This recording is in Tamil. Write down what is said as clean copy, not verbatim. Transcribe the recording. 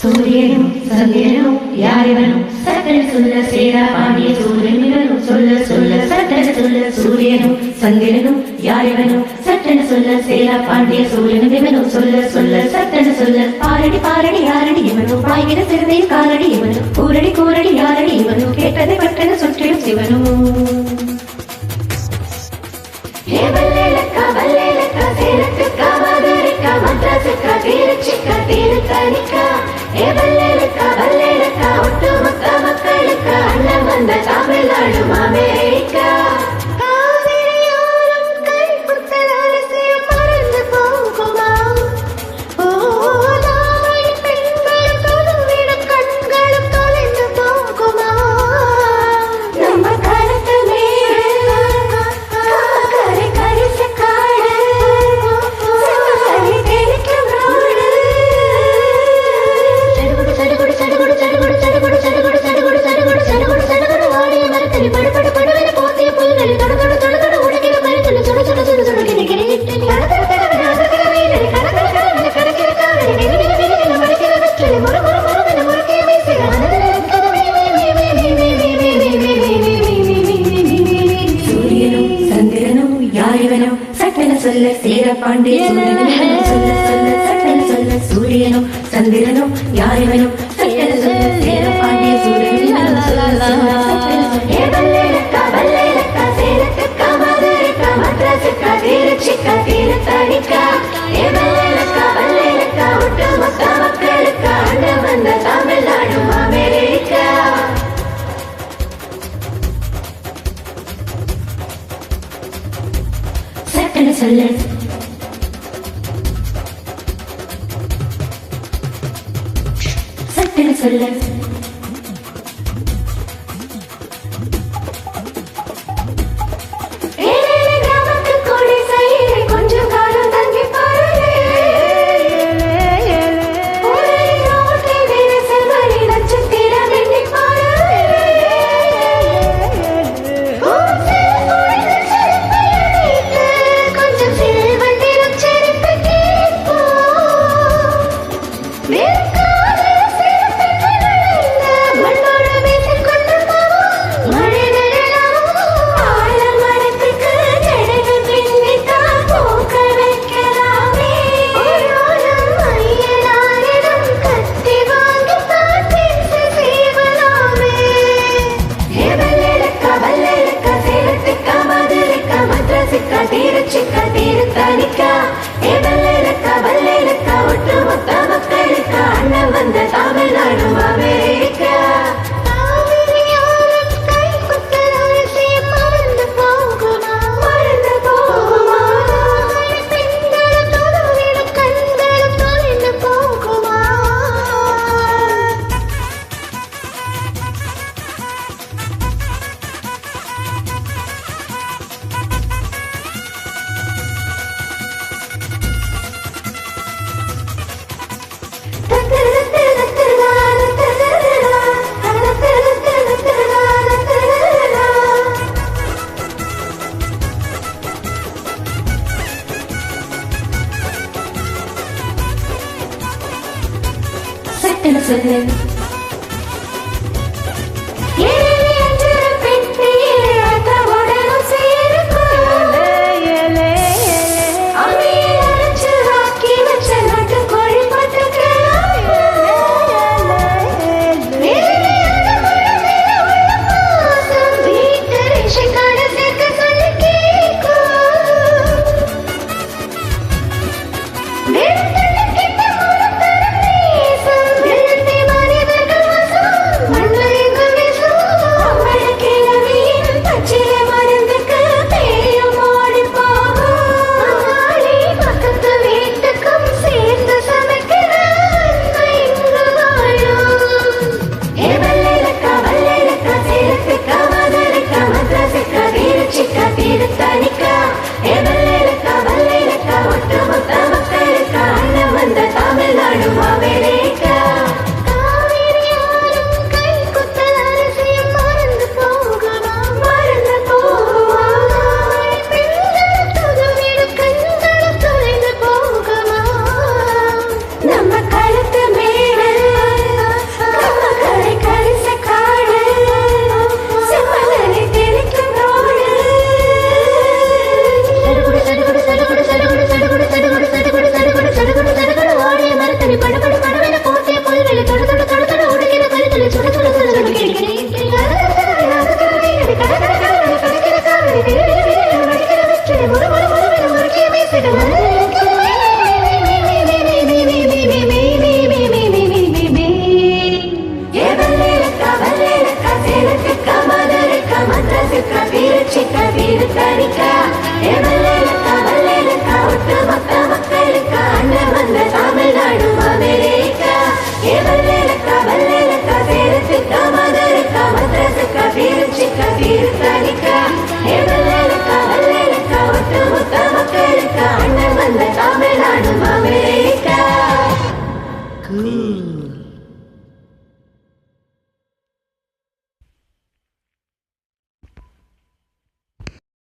சூரியனும் சந்திரனும் யாரிவனும் சட்டன சொல்ல சேரா பாண்டிய சூரியனும் சொல்ல சொல்ல சட்டன சொல்ல சூரியனும் சந்திரனும் யாரிவனும் சட்டன சொல்ல சேரா பாண்டிய சூரியனும் சொல்ல சொல்ல சட்டன சொல்ல பாரடி பாரடி யாரடி இவனும் பாய்கிற சிறுதை காரடி இவனும் கூரடி கூரடி யாரடி இவனும் கேட்டதை பட்டன சுற்றிடும் சிவனும் தமிழ்நாடு அமெரிக்கா சொல்ல சேர பாண்டிய சூரியனும் சொல்ல சொல்ல சட்டன சொல்ல சூரியனும் சந்திரனும் யாரிவனும் சட்டன சொல்ல சேர பாண்டிய சூரியனும் சொல்ல தமிழ்நாடு அமெரிக்கா சட்டன சொல்ல சட்டன சொல்ல கொஞ்சம் காலம் தங்கி நட்சத்திரம் எண்ணி தமிழ்நாடு அமெரிக்கா சட்டன சொல்ல கூ